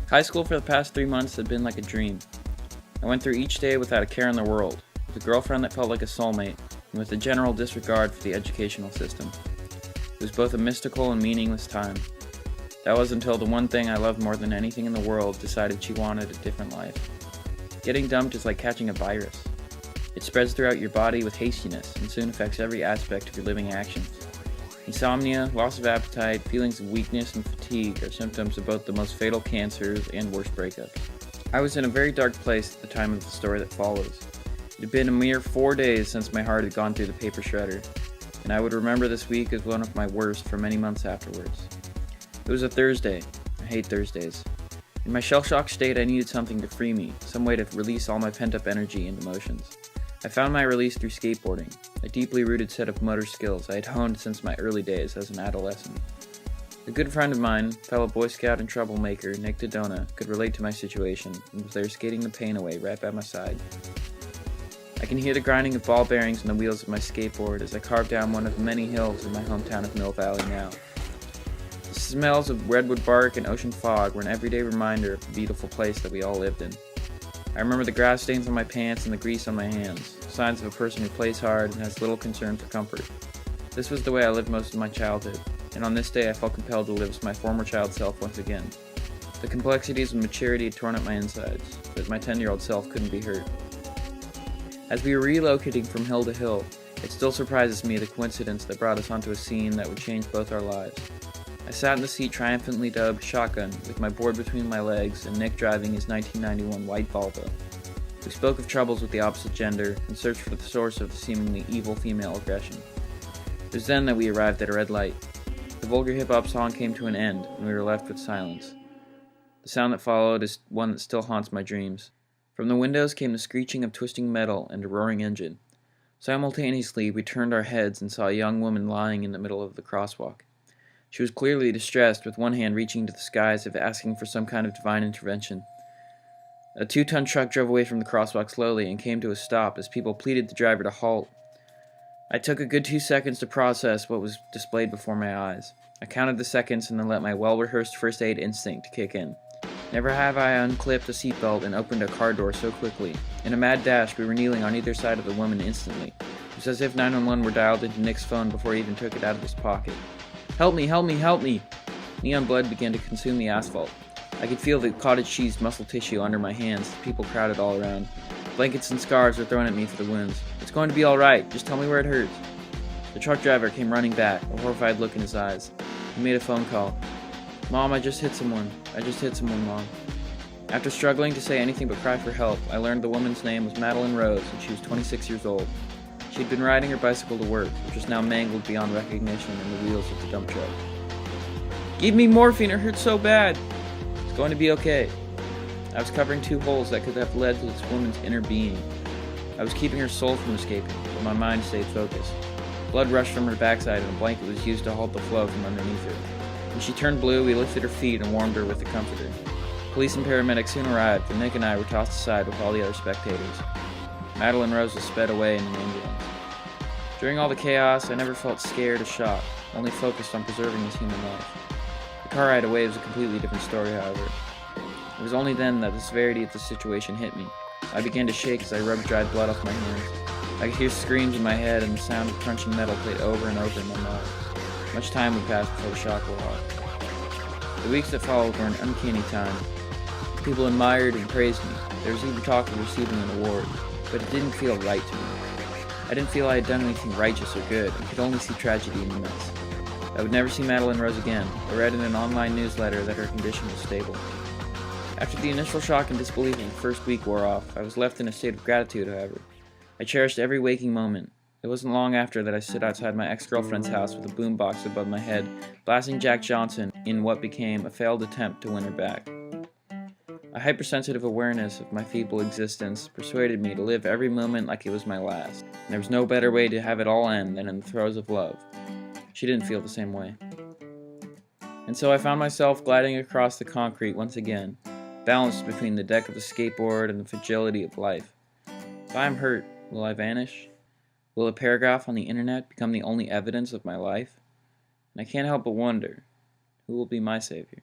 High school for the past 3 months had been like a dream. I went through each day without a care in the world, with a girlfriend that felt like a soulmate, and with a general disregard for the educational system. It was both a mystical and meaningless time. That was until the one thing I loved more than anything in the world decided she wanted a different life. Getting dumped is like catching a virus. It spreads throughout your body with hastiness and soon affects every aspect of your living actions. Insomnia, loss of appetite, feelings of weakness, and fatigue are symptoms of both the most fatal cancers and worst breakups. I was in a very dark place at the time of the story that follows. It had been a mere 4 days since my heart had gone through the paper shredder, and I would remember this week as one of my worst for many months afterwards. It was a Thursday. I hate Thursdays. In my shell-shocked state, I needed something to free me, some way to release all my pent-up energy and emotions. I found my release through skateboarding, a deeply rooted set of motor skills I had honed since my early days as an adolescent. A good friend of mine, fellow Boy Scout and troublemaker Nick Dodona, could relate to my situation and was there skating the pain away right by my side. I can hear the grinding of ball bearings in the wheels of my skateboard as I carve down one of the many hills in my hometown of Mill Valley now. The smells of redwood bark and ocean fog were an everyday reminder of the beautiful place that we all lived in. I remember the grass stains on my pants and the grease on my hands, signs of a person who plays hard and has little concern for comfort. This was the way I lived most of my childhood, and on this day I felt compelled to live as my former child self once again. The complexities of maturity had torn up my insides, but my 10-year-old self couldn't be hurt. As we were relocating from hill to hill, it still surprises me the coincidence that brought us onto a scene that would change both our lives. I sat in the seat triumphantly dubbed Shotgun, with my board between my legs and Nick driving his 1991 white Volvo. We spoke of troubles with the opposite gender and searched for the source of the seemingly evil female aggression. It was then that we arrived at a red light. The vulgar hip-hop song came to an end, and we were left with silence. The sound that followed is one that still haunts my dreams. From the windows came the screeching of twisting metal and a roaring engine. Simultaneously, we turned our heads and saw a young woman lying in the middle of the crosswalk. She was clearly distressed, with one hand reaching to the sky as if asking for some kind of divine intervention. A 2-ton truck drove away from the crosswalk slowly and came to a stop as people pleaded the driver to halt. I took a good 2 seconds to process what was displayed before my eyes. I counted the seconds and then let my well-rehearsed first aid instinct kick in. Never have I unclipped a seatbelt and opened a car door so quickly. In a mad dash, we were kneeling on either side of the woman instantly. It was as if 911 were dialed into Nick's phone before he even took it out of his pocket. Help me, help me, help me! Neon blood began to consume the asphalt. I could feel the cottage cheese muscle tissue under my hands as people crowded all around. Blankets and scarves were thrown at me for the wounds. It's going to be alright, just tell me where it hurts. The truck driver came running back, a horrified look in his eyes. He made a phone call. Mom, I just hit someone, Mom. After struggling to say anything but cry for help, I learned the woman's name was Madeline Rose and she was 26 years old. She had been riding her bicycle to work, which was now mangled beyond recognition in the wheels of the dump truck. Give me morphine, it hurts so bad! It's going to be okay. I was covering 2 holes that could have led to this woman's inner being. I was keeping her soul from escaping, but my mind stayed focused. Blood rushed from her backside and a blanket was used to halt the flow from underneath her. When she turned blue, we lifted her feet and warmed her with a comforter. Police and paramedics soon arrived, and Nick and I were tossed aside with all the other spectators. Madeline Rose was sped away in an ambulance. During all the chaos, I never felt scared or shocked, only focused on preserving this human life. The car ride away was a completely different story, however. It was only then that the severity of the situation hit me. I began to shake as I rubbed dried blood off my hands. I could hear screams in my head and the sound of crunching metal played over and over in my mind. Much time would pass before the shock wore off. The weeks that followed were an uncanny time. People admired and praised me. There was even talk of receiving an award, but it didn't feel right to me. I didn't feel I had done anything righteous or good, and could only see tragedy in the mess. I would never see Madeline Rose again. I read in an online newsletter that her condition was stable. After the initial shock and disbelief of the first week wore off, I was left in a state of gratitude, however. I cherished every waking moment. It wasn't long after that I stood outside my ex-girlfriend's house with a boombox above my head, blasting Jack Johnson in what became a failed attempt to win her back. A hypersensitive awareness of my feeble existence persuaded me to live every moment like it was my last, and there was no better way to have it all end than in the throes of love. She didn't feel the same way. And so I found myself gliding across the concrete once again, balanced between the deck of the skateboard and the fragility of life. If I am hurt, will I vanish? Will a paragraph on the internet become the only evidence of my life? And I can't help but wonder, who will be my savior?